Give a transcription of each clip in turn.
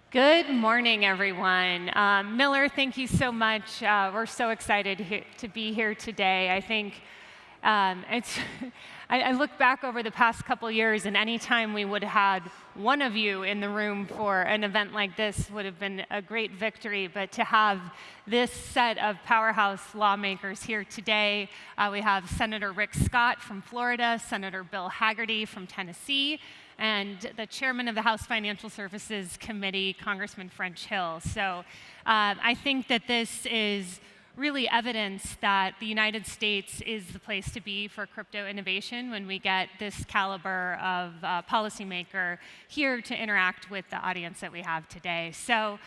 Good morning, everyone. Miller, thank you so much. We're so excited to be here today. I think I look back over the past couple years, and any time we would have had one of you in the room for an event like this would have been a great victory. But to have this set of powerhouse lawmakers here today, we have Senator Rick Scott from Florida, Senator Bill Hagerty from Tennessee, and the chairman of the House Financial Services Committee, Congressman French Hill. So I think that this is really evidence that the United States is the place to be for crypto innovation when we get this caliber of policymaker here to interact with the audience that we have today. So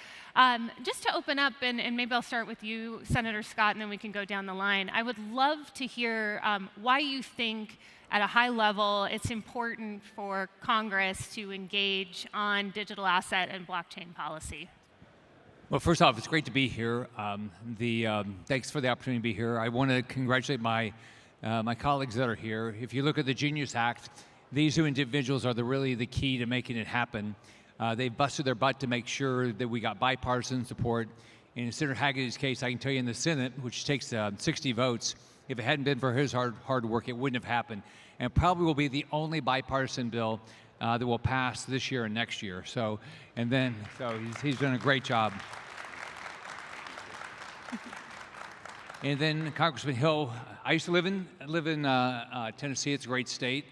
just to open up, and maybe I'll start with you, Senator Scott, and then we can go down the line. I would love to hear why you think at a high level it's important for Congress to engage on digital asset and blockchain policy. Well, first off, it's great to be here. Thanks for the opportunity to be here. I want to congratulate my colleagues that are here. If you look at the Genius Act, these two individuals are really the key to making it happen. They've busted their butt to make sure that we got bipartisan support. In Senator Hagerty's case, I can tell you in the Senate, which takes 60 votes, if it hadn't been for his hard work, it wouldn't have happened. And probably will be the only bipartisan bill that will pass this year and next year. So he's done a great job. And then Congressman Hill, I used to live in Tennessee. It's a great state.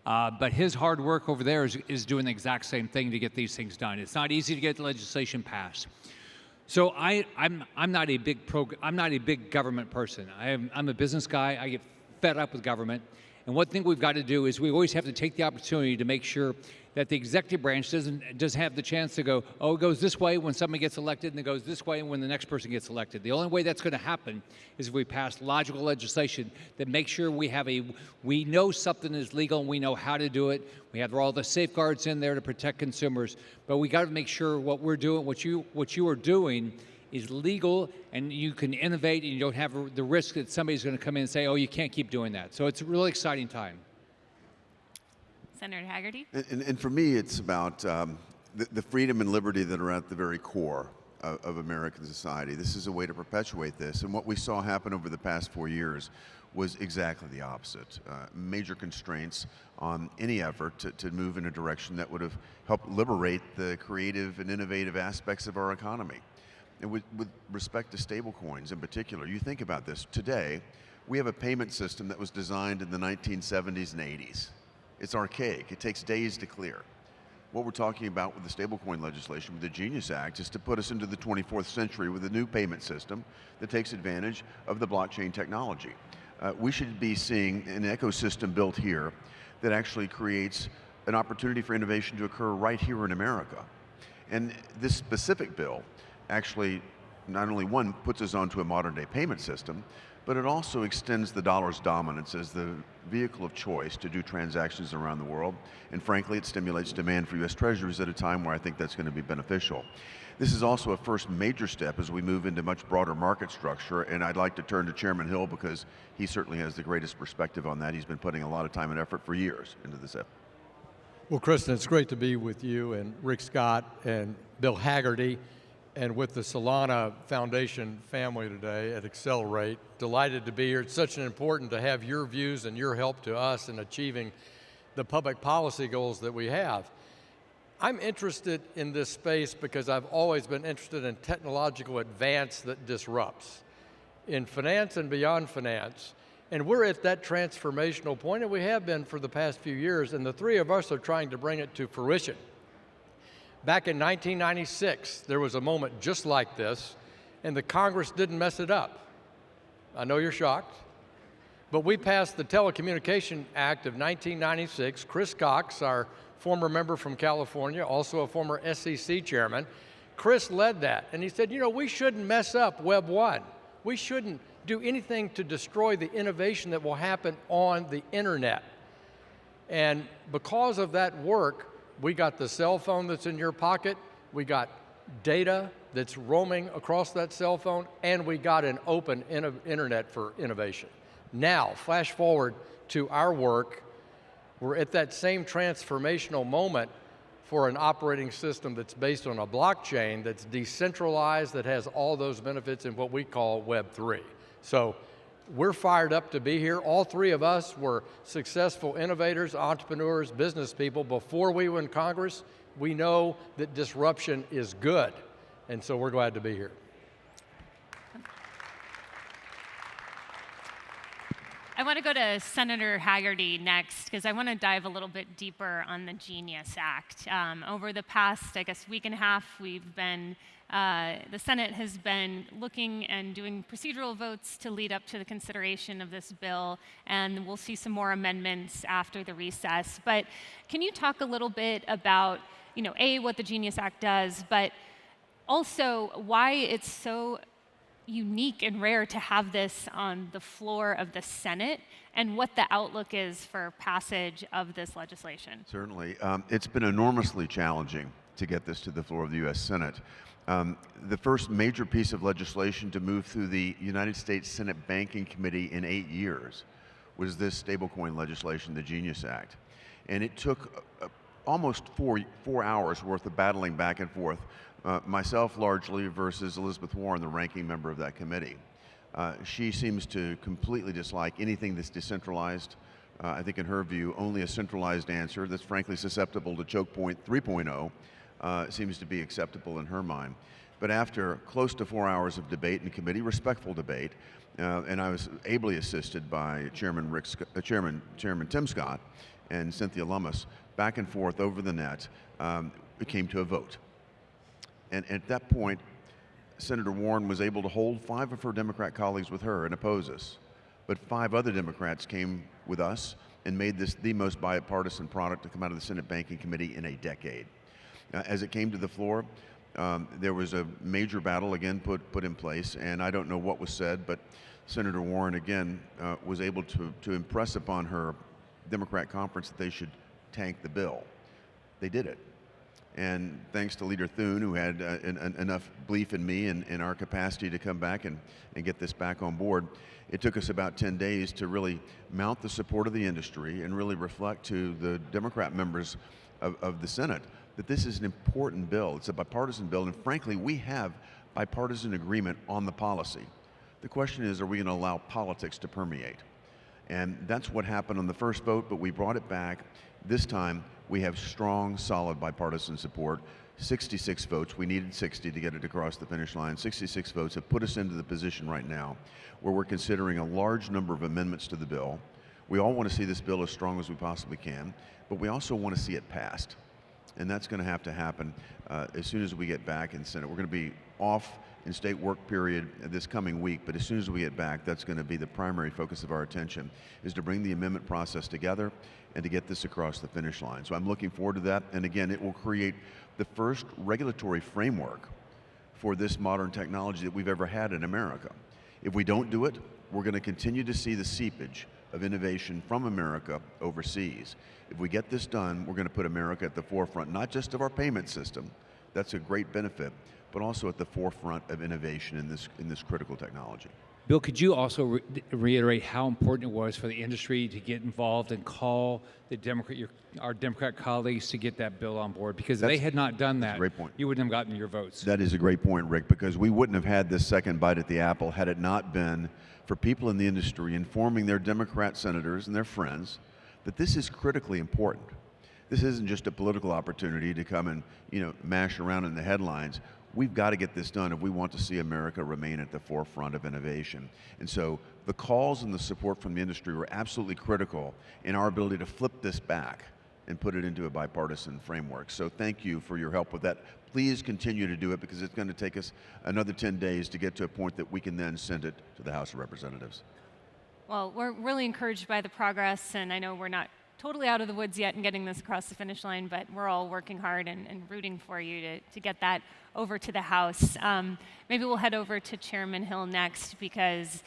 But his hard work over there is doing the exact same thing to get these things done. It's not easy to get legislation passed. So I'm not a big government person. I'm a business guy. I get fed up with government. And one thing we've got to do is we always have to take the opportunity to make sure that the executive branch doesn't have the chance to go, oh, it goes this way when somebody gets elected, and it goes this way when the next person gets elected. The only way that's going to happen is if we pass logical legislation that makes sure we know something is legal and we know how to do it. We have all the safeguards in there to protect consumers, but we got to make sure what we're doing, what you are doing, is legal, and you can innovate, and you don't have the risk that somebody's going to come in and say, oh, you can't keep doing that. So it's a really exciting time. Senator Hagerty? And for me, it's about the freedom and liberty that are at the very core of American society. This is a way to perpetuate this. And what we saw happen over the past 4 years was exactly the opposite. Major constraints on any effort to move in a direction that would have helped liberate the creative and innovative aspects of our economy. And with respect to stablecoins in particular, you think about this. Today, we have a payment system that was designed in the 1970s and 80s. It's archaic. It takes days to clear. What we're talking about with the stablecoin legislation, with the Genius Act, is to put us into the 24th century with a new payment system that takes advantage of the blockchain technology. We should be seeing an ecosystem built here that actually creates an opportunity for innovation to occur right here in America. And this specific bill actually not only puts us onto a modern day payment system, but it also extends the dollar's dominance as the vehicle of choice to do transactions around the world. And frankly, it stimulates demand for U.S. Treasuries at a time where I think that's going to be beneficial. This is also a first major step as we move into much broader market structure, and I'd like to turn to Chairman Hill because he certainly has the greatest perspective on that. He's been putting a lot of time and effort for years into this effort. Well, Kristin, it's great to be with you and Rick Scott and Bill Hagerty, and with the Solana Foundation family today at Accelerate. Delighted to be here. It's such an important to have your views and your help to us in achieving the public policy goals that we have. I'm interested in this space because I've always been interested in technological advance that disrupts in finance and beyond finance. And we're at that transformational point, and we have been for the past few years, and the three of us are trying to bring it to fruition. Back in 1996, there was a moment just like this, and the Congress didn't mess it up. I know you're shocked, but we passed the Telecommunication Act of 1996. Chris Cox, our former member from California, also a former SEC chairman, Chris led that, and he said, you know, we shouldn't mess up Web 1. We shouldn't do anything to destroy the innovation that will happen on the internet. And because of that work, we got the cell phone that's in your pocket, we got data that's roaming across that cell phone, and we got an open internet for innovation. Now, flash forward to our work, we're at that same transformational moment for an operating system that's based on a blockchain that's decentralized, that has all those benefits in what we call Web3. So we're fired up to be here. All three of us were successful innovators, entrepreneurs, business people before we were in Congress. We know that disruption is good, and so we're glad to be here. I want to go to Senator Hagerty next, because I want to dive a little bit deeper on the Genius Act. Over the past, I guess, week and a half, the Senate has been looking and doing procedural votes to lead up to the consideration of this bill, and we'll see some more amendments after the recess. But can you talk a little bit about, A, what the Genius Act does, but also why it's so unique and rare to have this on the floor of the Senate, and what the outlook is for passage of this legislation? Certainly. It's been enormously challenging to get this to the floor of the U.S. Senate. The first major piece of legislation to move through the United States Senate Banking Committee in 8 years was this stablecoin legislation, the Genius Act. And it took almost four hours worth of battling back and forth, myself largely versus Elizabeth Warren, the ranking member of that committee. She seems to completely dislike anything that's decentralized. I think in her view, only a centralized answer that's frankly susceptible to choke point 3.0 seems to be acceptable in her mind. But after close to 4 hours of debate in committee, respectful debate, and I was ably assisted by Chairman Tim Scott and Cynthia Lummis, back and forth over the net, it came to a vote. And at that point, Senator Warren was able to hold 5 of her Democrat colleagues with her and oppose us. But 5 other Democrats came with us and made this the most bipartisan product to come out of the Senate Banking Committee in a decade. As it came to the floor, there was a major battle again put in place, and I don't know what was said, but Senator Warren again was able to impress upon her Democrat conference that they should tank the bill. They did it. And thanks to Leader Thune, who had enough belief in me and in our capacity to come back and get this back on board, it took us about 10 days to really mount the support of the industry and really reflect to the Democrat members of the Senate that this is an important bill. It's a bipartisan bill, and frankly, we have bipartisan agreement on the policy. The question is, are we going to allow politics to permeate? And that's what happened on the first vote, but we brought it back. This time, we have strong, solid bipartisan support. 66 votes. We needed 60 to get it across the finish line. 66 votes have put us into the position right now where we're considering a large number of amendments to the bill. We all want to see this bill as strong as we possibly can, but we also want to see it passed. And that's going to happen as soon as we get back in Senate. We're going to be off in state work period this coming week, but as soon as we get back, that's going to be the primary focus of our attention, is to bring the amendment process together and to get this across the finish line. So I'm looking forward to that, and again, it will create the first regulatory framework for this modern technology that we've ever had in America. If we don't do it, we're going to continue to see the seepage of innovation from America overseas. If we get this done, we're going to put America at the forefront, not just of our payment system, that's a great benefit, but also at the forefront of innovation in this critical technology. Bill, could you also reiterate how important it was for the industry to get involved and call our Democrat colleagues to get that bill on board? Because if they had not done that, great point. You wouldn't have gotten your votes. That is a great point, Rick, because we wouldn't have had this second bite at the apple had it not been for people in the industry informing their Democrat senators and their friends that this is critically important. This isn't just a political opportunity to come and mash around in the headlines. We've got to get this done if we want to see America remain at the forefront of innovation. And so the calls and the support from the industry were absolutely critical in our ability to flip this back and put it into a bipartisan framework. So thank you for your help with that. Please continue to do it, because it's going to take us another 10 days to get to a point that we can then send it to the House of Representatives. Well, we're really encouraged by the progress, and I know we're not totally out of the woods yet in getting this across the finish line, but we're all working hard and rooting for you to get that over to the House. Maybe we'll head over to Chairman Hill next, because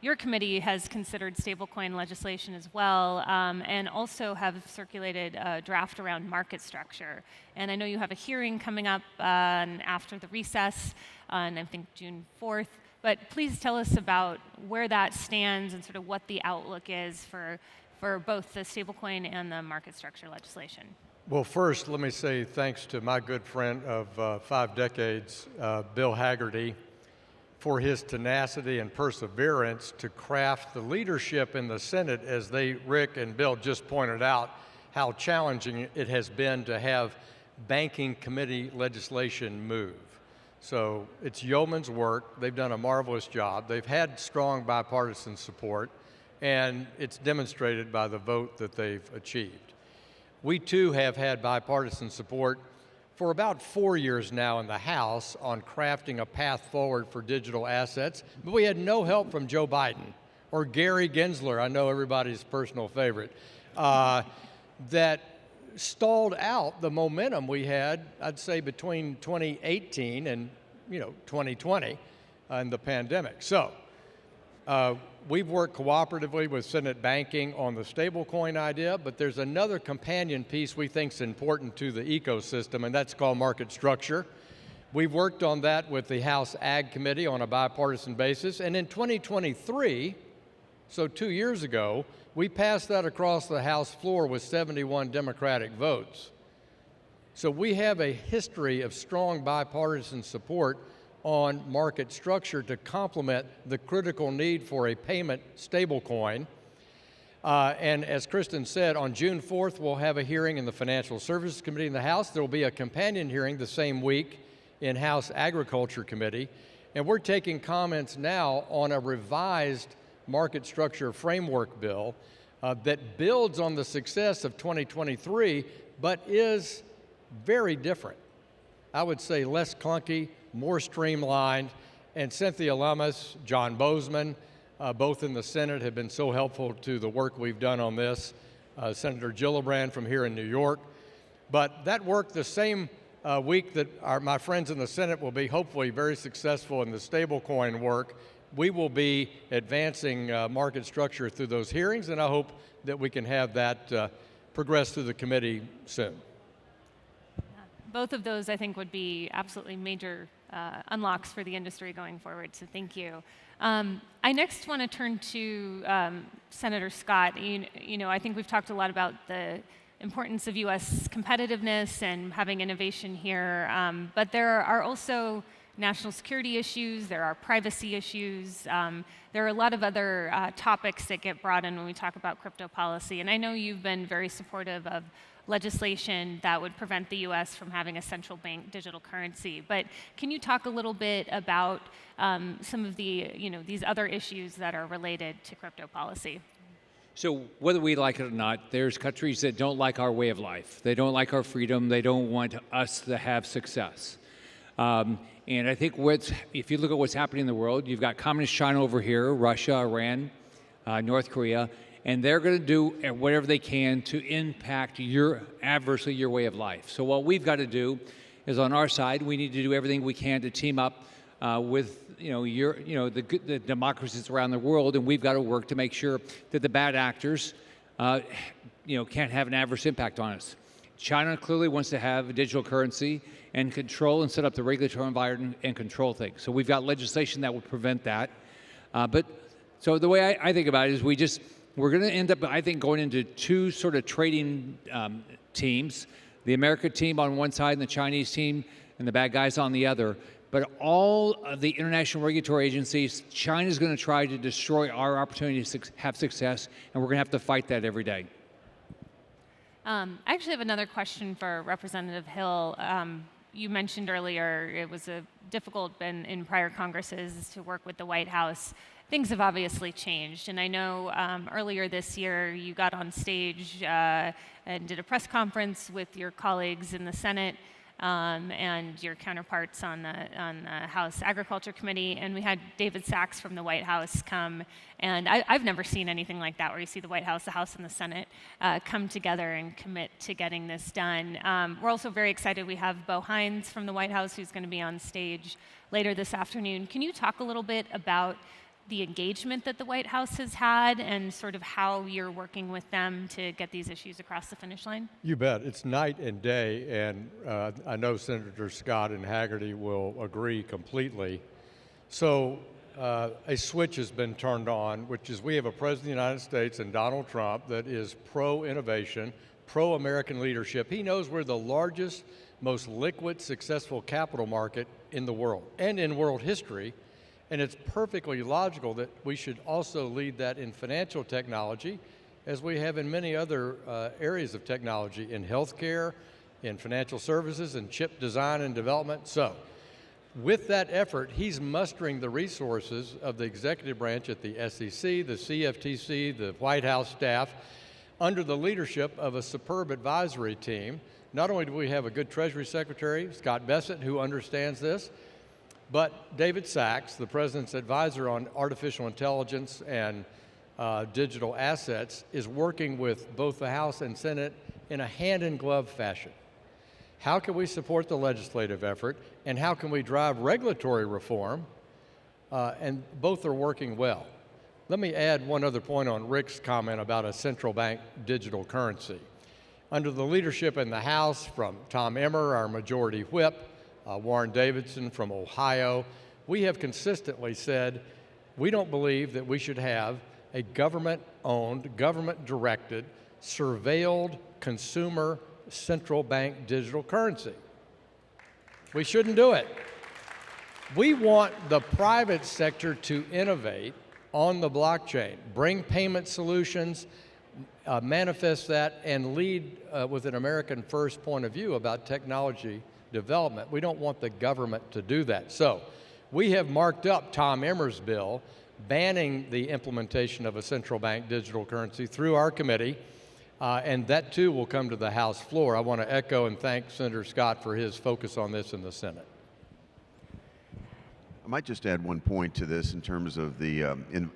your committee has considered stablecoin legislation as well, and also have circulated a draft around market structure. And I know you have a hearing coming up after the recess on, I think, June 4th. But please tell us about where that stands and sort of what the outlook is for both the stablecoin and the market structure legislation. Well, first, let me say thanks to my good friend of 5 decades, Bill Hagerty, for his tenacity and perseverance to craft the leadership in the Senate as Rick and Bill just pointed out, how challenging it has been to have banking committee legislation move. So it's yeoman's work. They've done a marvelous job. They've had strong bipartisan support, and it's demonstrated by the vote that they've achieved. We too have had bipartisan support for about 4 years now in the House on crafting a path forward for digital assets, but we had no help from Joe Biden or Gary Gensler, I know everybody's personal favorite, that stalled out the momentum we had, I'd say, between 2018 and 2020 and the pandemic. So we've worked cooperatively with Senate banking on the stablecoin idea, but there's another companion piece we think is important to the ecosystem, and that's called market structure. We've worked on that with the House Ag Committee on a bipartisan basis, and in 2023, so 2 years ago, we passed that across the House floor with 71 Democratic votes. So we have a history of strong bipartisan support on market structure to complement the critical need for a payment stablecoin. And as Kristin said, on June 4th, we'll have a hearing in the Financial Services Committee in the House. There will be a companion hearing the same week in House Agriculture Committee. And we're taking comments now on a revised market structure framework bill that builds on the success of 2023, but is very different. I would say less clunky, more streamlined, and Cynthia Lummis, John Bozeman, both in the Senate have been so helpful to the work we've done on this. Senator Gillibrand from here in New York. But that work the same week that my friends in the Senate will be hopefully very successful in the stablecoin work, we will be advancing market structure through those hearings, and I hope that we can have that progress through the committee soon. Both of those, I think, would be absolutely major unlocks for the industry going forward, so thank you. I next want to turn to Senator Scott. I think we've talked a lot about the importance of U.S. competitiveness and having innovation here, but there are also national security issues, there are privacy issues, there are a lot of other topics that get brought in when we talk about crypto policy, and I know you've been very supportive of legislation that would prevent the U.S. from having a central bank digital currency. But can you talk a little bit about some of the, these other issues that are related to crypto policy? So whether we like it or not, there's countries that don't like our way of life. They don't like our freedom. They don't want us to have success. And I think if you look at what's happening in the world, you've got communist China over here, Russia, Iran, North Korea, and they're going to do whatever they can to impact adversely your way of life. So what we've got to do is, on our side, we need to do everything we can to team up with the democracies around the world, and we've got to work to make sure that the bad actors can't have an adverse impact on us. China clearly wants to have a digital currency and control and set up the regulatory environment and control things. So we've got legislation that will prevent that. So the way I think about it is we're going to end up, I think, going into two sort of trading teams, the American team on one side and the Chinese team and the bad guys on the other. But all of the international regulatory agencies, China's going to try to destroy our opportunity to have success, and we're going to have to fight that every day. I actually have another question for Representative Hill. You mentioned earlier it was difficult in prior Congresses to work with the White House. Things have obviously changed, and I know earlier this year you got on stage and did a press conference with your colleagues in the Senate and your counterparts on the House Agriculture Committee, and we had David Sachs from the White House come, and I've never seen anything like that where you see the White House, the House, and the Senate come together and commit to getting this done. We're also very excited. We have Bo Hines from the White House who's going to be on stage later this afternoon. Can you talk a little bit about the engagement that the White House has had and sort of how you're working with them to get these issues across the finish line? You bet. It's night and day, and I know Senator Scott and Hagerty will agree completely. So a switch has been turned on, which is we have a President of the United States and Donald Trump that is pro-innovation, pro-American leadership. He knows we're the largest, most liquid, successful capital market in the world and in world history, and it's perfectly logical that we should also lead that in financial technology, as we have in many other areas of technology, in healthcare, in financial services, in chip design and development. So, with that effort, he's mustering the resources of the executive branch at the SEC, the CFTC, the White House staff, under the leadership of a superb advisory team. Not only do we have a good Treasury Secretary, Scott Bessent, who understands this, but David Sachs, the President's advisor on artificial intelligence and digital assets, is working with both the House and Senate in a hand-in-glove fashion. How can we support the legislative effort, and how can we drive regulatory reform? And both are working well. Let me add one other point on Rick's comment about a central bank digital currency. Under the leadership in the House from Tom Emmer, our majority whip, Warren Davidson from Ohio, we have consistently said we don't believe that we should have a government-owned, government-directed, surveilled consumer central bank digital currency. We shouldn't do it. We want the private sector to innovate on the blockchain, bring payment solutions, manifest that, and lead with an American first point of view about technology development. We don't want the government to do that. So we have marked up Tom Emmer's bill banning the implementation of a central bank digital currency through our committee, and that too will come to the House floor. I want to echo and thank Senator Scott for his focus on this in the Senate. I might just add one point to this in terms of the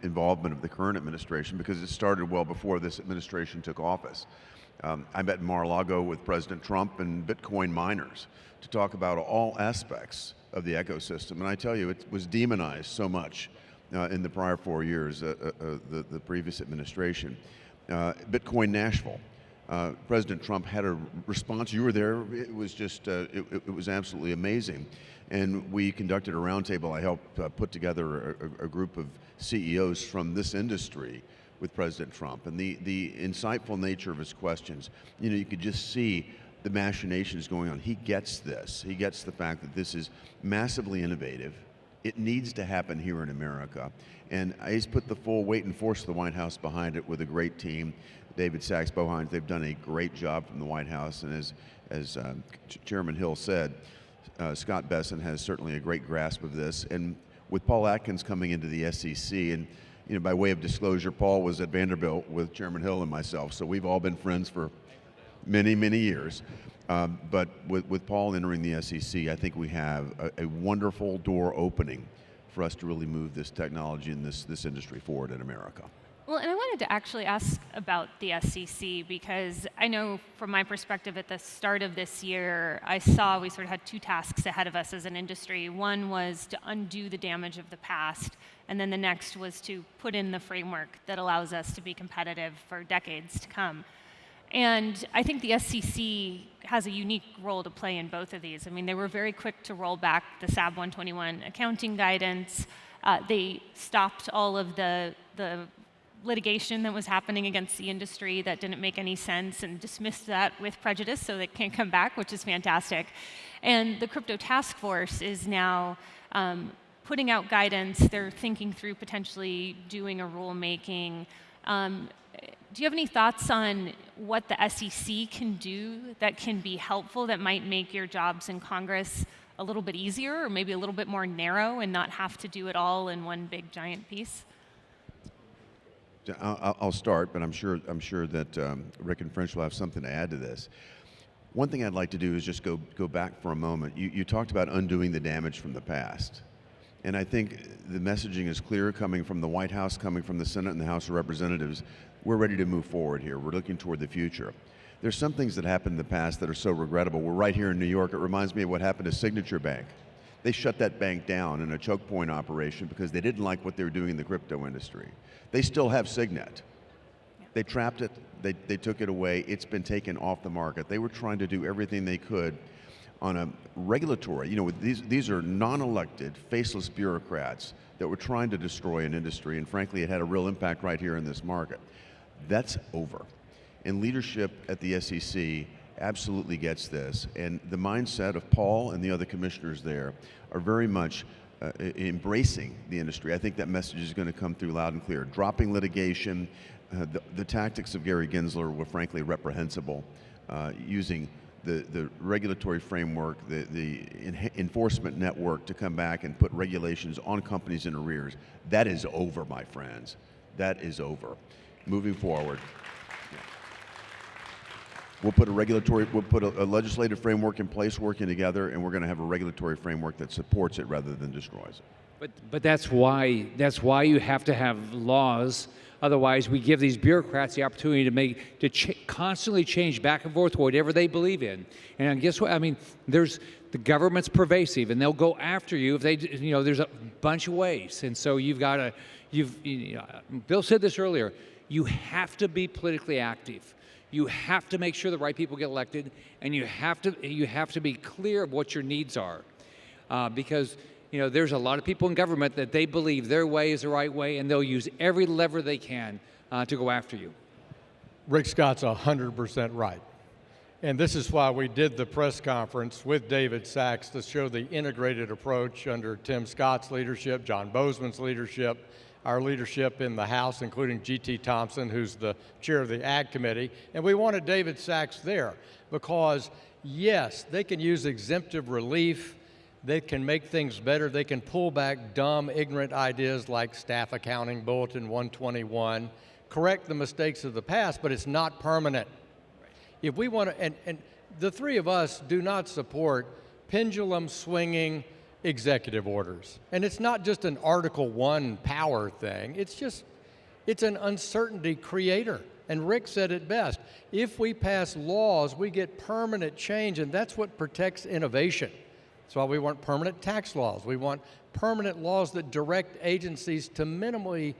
involvement of the current administration, because it started well before this administration took office. I met in Mar-a-Lago with President Trump and Bitcoin miners to talk about all aspects of the ecosystem, and I tell you, it was demonized so much in the prior 4 years, the previous administration. Bitcoin Nashville. President Trump had a response. You were there. It was just, it was absolutely amazing. And we conducted a roundtable. I helped put together a group of CEOs from this industry with President Trump. And the insightful nature of his questions, you know, you could just see the machinations going on. He gets this. He gets the fact that this is massively innovative. It needs to happen here in America. And he's put the full weight and force of the White House behind it with a great team. David Sachs, Bo Hines, they've done a great job from the White House. And as Chairman Hill said, Scott Bessent has certainly a great grasp of this. And with Paul Atkins coming into the SEC, and you know, by way of disclosure, Paul was at Vanderbilt with Chairman Hill and myself, so we've all been friends for many, many years. But with Paul entering the SEC, I think we have a wonderful door opening for us to really move this technology and this industry forward in America. Well, and I wanted to actually ask about the SEC, because I know from my perspective at the start of this year, I saw we sort of had two tasks ahead of us as an industry. One was to undo the damage of the past, and then the next was to put in the framework that allows us to be competitive for decades to come. And I think the SEC has a unique role to play in both of these. I mean, they were very quick to roll back the SAB 121 accounting guidance. They stopped all of the litigation that was happening against the industry that didn't make any sense and dismissed that with prejudice, so they can't come back, which is fantastic. And the crypto task force is now putting out guidance. They're thinking through potentially doing a rulemaking. Do you have any thoughts on what the SEC can do that can be helpful, that might make your jobs in Congress a little bit easier, or maybe a little bit more narrow, and not have to do it all in one big giant piece? I'll start, but I'm sure that Rick and French will have something to add to this. One thing I'd like to do is just go back for a moment. You talked about undoing the damage from the past. And I think the messaging is clear, coming from the White House, coming from the Senate and the House of Representatives. We're ready to move forward here. We're looking toward the future. There's some things that happened in the past that are so regrettable. We're right here in New York. It reminds me of what happened to Signature Bank. They shut that bank down in a choke point operation because they didn't like what they were doing in the crypto industry. They still have Signet. They trapped it, they took it away, it's been taken off the market. They were trying to do everything they could on a regulatory, you know, these are non-elected, faceless bureaucrats that were trying to destroy an industry, and frankly, it had a real impact right here in this market. That's over. And leadership at the SEC absolutely gets this. And the mindset of Paul and the other commissioners there are very much embracing the industry. I think that message is going to come through loud and clear. Dropping litigation, the tactics of Gary Gensler were frankly reprehensible, using the regulatory framework, the enforcement network to come back and put regulations on companies in arrears. That is over, my friends. That is over. Moving forward, we'll put a legislative framework in place working together, and we're going to have a regulatory framework that supports it rather than destroys it. But that's why you have to have laws. Otherwise, we give these bureaucrats the opportunity to constantly change back and forth whatever they believe in. And guess what? I mean, the government's pervasive, and they'll go after you if they, there's a bunch of ways. And so Bill said this earlier. You have to be politically active. You have to make sure the right people get elected, and you have to be clear of what your needs are, because there's a lot of people in government that they believe their way is the right way, and they'll use every lever they can to go after you. Rick Scott's 100% right. And this is why we did the press conference with David Sachs to show the integrated approach under Tim Scott's leadership, John Bozeman's leadership, our leadership in the House, including G.T. Thompson, who's the chair of the Ag Committee. And we wanted David Sachs there because, yes, they can use exemptive relief. They can make things better. They can pull back dumb, ignorant ideas like staff accounting, Bulletin 121, correct the mistakes of the past, but it's not permanent. If we want to, and the three of us do not support pendulum swinging executive orders. And it's not just an Article 1 power thing. It's an uncertainty creator. And Rick said it best. If we pass laws, we get permanent change, and that's what protects innovation. That's why we want permanent tax laws. We want permanent laws that direct agencies to minimally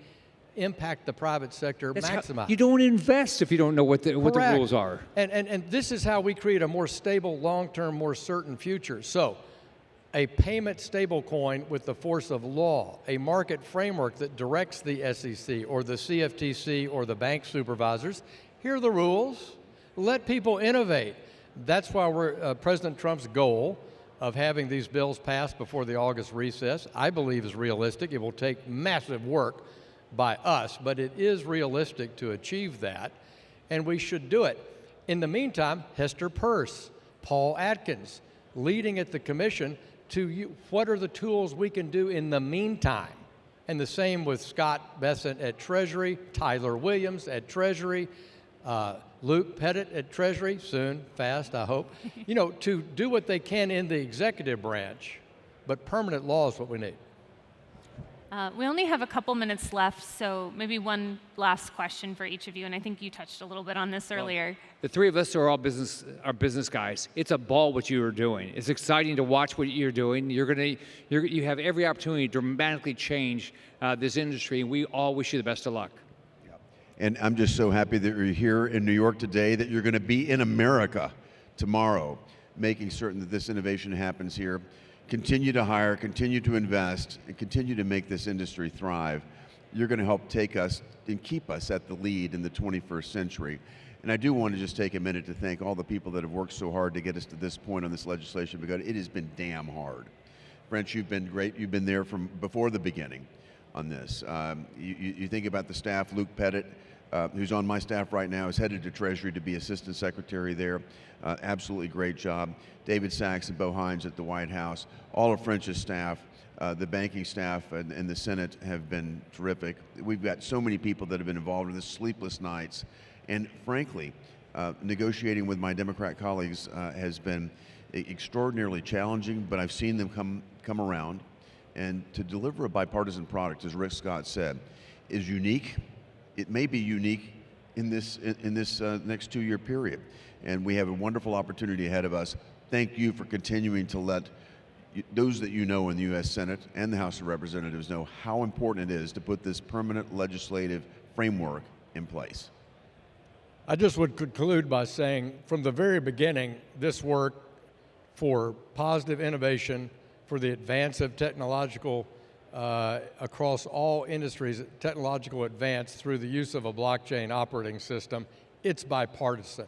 impact the private sector, maximize. You don't invest if you don't know what the rules are. And this is how we create a more stable, long-term, more certain future. So, a payment stablecoin with the force of law, a market framework that directs the SEC or the CFTC or the bank supervisors. Here are the rules. Let people innovate. That's why President Trump's goal of having these bills passed before the August recess, I believe, is realistic. It will take massive work by us, but it is realistic to achieve that, and we should do it. In the meantime, Hester Peirce, Paul Atkins, leading at the commission to what are the tools we can do in the meantime. And the same with Scott Bessent at Treasury, Tyler Williams at Treasury, Luke Pettit at Treasury, soon, fast, I hope, to do what they can in the executive branch, but permanent law is what we need. We only have a couple minutes left, so maybe one last question for each of you, and I think you touched a little bit on this earlier. The three of us are all business guys. It's a ball what you are doing. It's exciting to watch what you're doing. You have every opportunity to dramatically change this industry, and we all wish you the best of luck. And I'm just so happy that you're here in New York today, that you're going to be in America tomorrow, making certain that this innovation happens here. Continue to hire, continue to invest, and continue to make this industry thrive. You're going to help take us and keep us at the lead in the 21st century. And I do want to just take a minute to thank all the people that have worked so hard to get us to this point on this legislation, because it has been damn hard. French, you've been great. You've been there from before the beginning on this. You think about the staff. Luke Pettit, who's on my staff right now, is headed to Treasury to be Assistant Secretary there. Absolutely great job. David Sachs and Bo Hines at the White House. All of French's staff, the banking staff and the Senate have been terrific. We've got so many people that have been involved in this, sleepless nights. And frankly, negotiating with my Democrat colleagues has been extraordinarily challenging, but I've seen them come around. And to deliver a bipartisan product, as Rick Scott said, is unique. It may be unique in this next 2-year period. And we have a wonderful opportunity ahead of us. Thank you for continuing to let those that you know in the U.S. Senate and the House of Representatives know how important it is to put this permanent legislative framework in place. I just would conclude by saying, from the very beginning, this work for positive innovation, for the advance of technological across all industries, technological advance through the use of a blockchain operating system, it's bipartisan.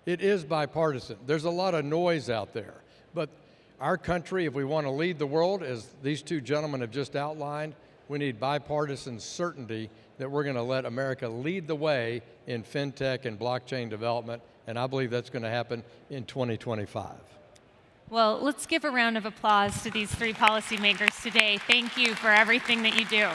It is bipartisan. There's a lot of noise out there, but our country, if we want to lead the world, as these two gentlemen have just outlined, we need bipartisan certainty that we're going to let America lead the way in fintech and blockchain development, and I believe that's going to happen in 2025. Well, let's give a round of applause to these three policymakers today. Thank you for everything that you do.